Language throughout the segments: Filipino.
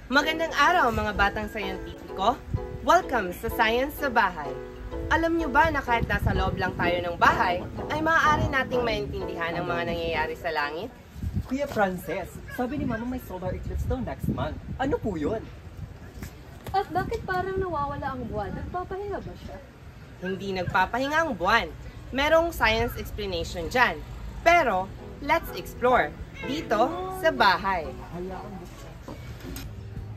Magandang araw mga batang sayentipiko! Welcome sa Science sa Bahay! Alam nyo ba na kahit nasa loob lang tayo ng bahay, ay maaari nating maintindihan ang mga nangyayari sa langit? Kuya Frances, sabi ni Mama may solar eclipse daw next month. Ano po yun? At bakit parang nawawala ang buwan? Nagpapahinga ba siya? Hindi nagpapahinga ang buwan. Merong science explanation dyan. Pero, let's explore dito sa bahay.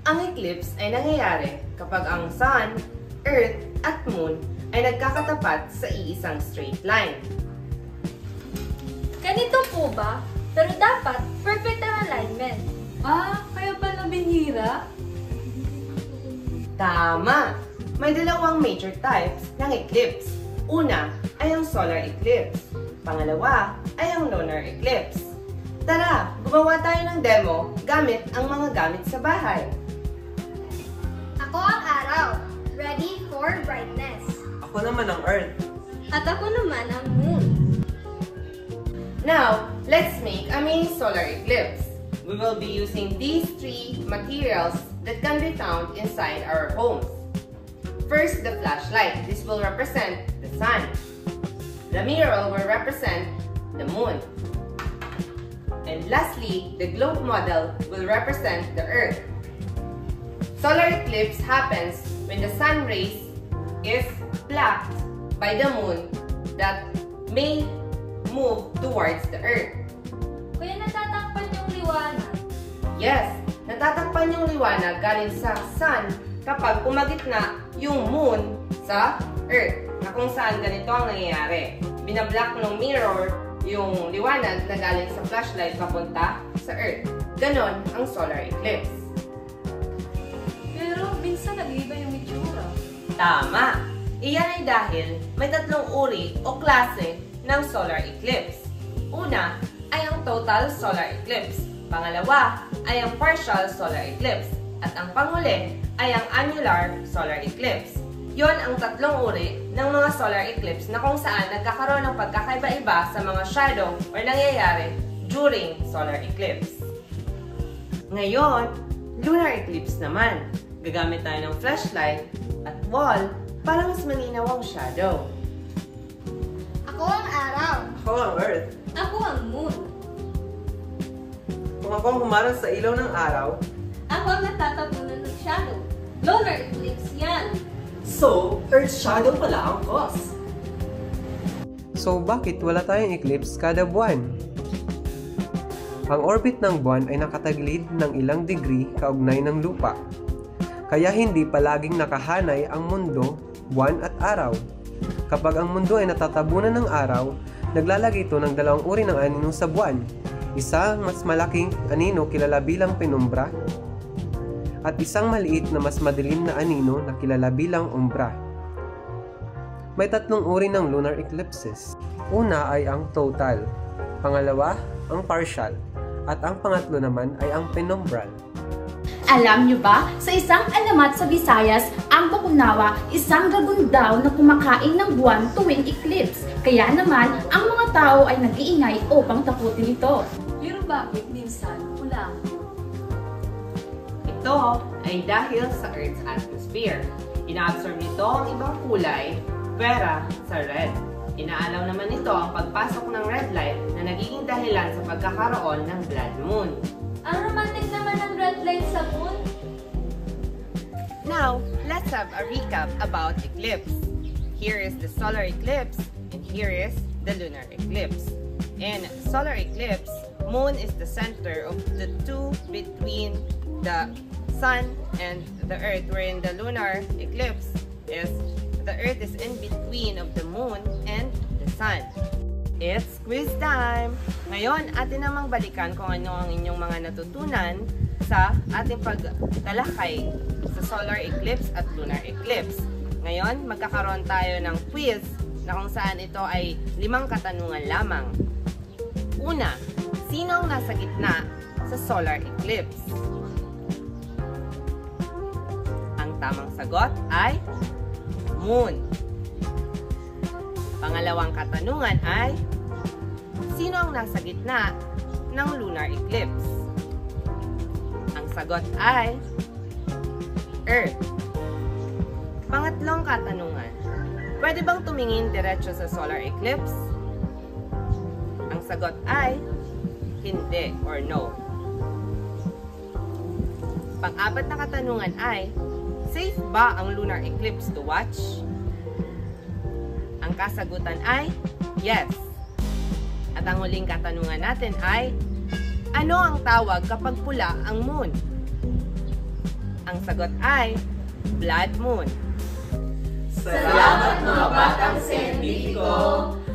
Ang eclipse ay nangyayari kapag ang Sun, Earth, at Moon ay nagkakatapat sa iisang straight line. Ganito po ba? Pero dapat perfect ang alignment. Kaya pala binhira? Tama! May dalawang major types ng eclipse. Una ay ang solar eclipse. Pangalawa ay ang lunar eclipse. Tara, gumawa tayo ng demo gamit ang mga gamit sa bahay. Ako ang araw. Ready for brightness. Ako naman ang Earth. At ako naman ang moon. Now, let's make a mini solar eclipse. We will be using these three materials that can be found inside our homes. First, the flashlight. This will represent the sun. The mirror will represent the moon. And lastly, the globe model will represent the earth. Solar eclipse happens when the sun rays is blocked by the moon that may move towards the earth. Kuya, natatakpan yung liwanag. Yes, natatakpan yung liwanag galing sa sun kapag umagitna yung moon sa earth, na kung saan ganito ang nangyayari. Binablock ng mirror yung liwanag na galing sa flashlight papunta sa earth. Ganon ang solar eclipse. Pero minsan nag-iiba yung itsura. Tama! Iyan ay dahil may tatlong uri o klase ng solar eclipse. Una ay ang total solar eclipse. Pangalawa ay ang partial solar eclipse. At ang panghuli ay ang annular solar eclipse. Yon ang tatlong uri ng mga solar eclipse na kung saan nagkakaroon ng pagkakaiba-iba sa mga shadow or nangyayari during solar eclipse. Ngayon, lunar eclipse naman. Gagamit tayo ng flashlight at wall para mas malinaw ang shadow. Ako ang araw. Ako ang Earth. Ako ang moon. Kung ako ang humarang sa ilaw ng araw, Ako ang natatabunan ng shadow. Lunar eclipse yan. so Earth shadow pala ang cause. So bakit wala tayong eclipse kada buwan? Ang orbit ng buwan ay nakataglid ng ilang degree kaugnay ng lupa. Kaya hindi palaging nakahanay ang mundo, buwan at araw. Kapag ang mundo ay natatabunan ng araw, naglalagay ito ng dalawang uri ng anino sa buwan. Isang mas malaking anino kilala bilang penumbra at isang maliit na mas madilim na anino na kilala bilang umbra. May tatlong uri ng lunar eclipses. Una ay ang total, pangalawa ang partial, at ang pangatlo naman ay ang penumbral. Alam niyo ba, sa isang alamat sa Visayas, ang Bakunawa, isang dragon daw na kumakain ng buwan tuwing eclipse. Kaya naman, ang mga tao ay nag-iingay upang takutin ito. Pero bakit minsan ulang? Ito ay dahil sa Earth's atmosphere. Ina-absorb nito ang ibang kulay, pwera sa red. Inaalaw naman nito ang pagpasok ng red light na nagiging dahilan sa pagkakaroon ng blood moon. Ang romantic naman ng red light sa moon. Now, let's have a recap about eclipse. Here is the solar eclipse and here is the lunar eclipse. In solar eclipse, moon is the center of the two between the sun and the earth, wherein the lunar eclipse is the earth is in between of the moon and the sun. It's quiz time! Ngayon, atin namang balikan kung ano ang inyong mga natutunan sa ating pagtalakay sa solar eclipse at lunar eclipse. Ngayon, magkakaroon tayo ng quiz na kung saan ito ay 5 katanungan lamang. Una, sino ang nasa gitna sa solar eclipse? Ang tamang sagot ay moon. Pangalawang katanungan ay, sino ang nasa gitna ng lunar eclipse? Ang sagot ay Earth. Pangatlong katanungan, pwede bang tumingin diretso sa solar eclipse? Ang sagot ay hindi or no. Pang-apat na katanungan ay, safe ba ang lunar eclipse to watch? Ang kasagutan ay yes. At ang huling katanungan natin ay, ano ang tawag kapag pula ang moon? Ang sagot ay blood moon. Salamat mga batang siyentipiko!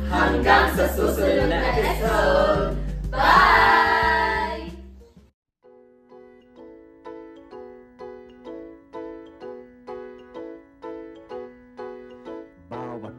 Hanggang sa susunod na episode! Bye! Bawat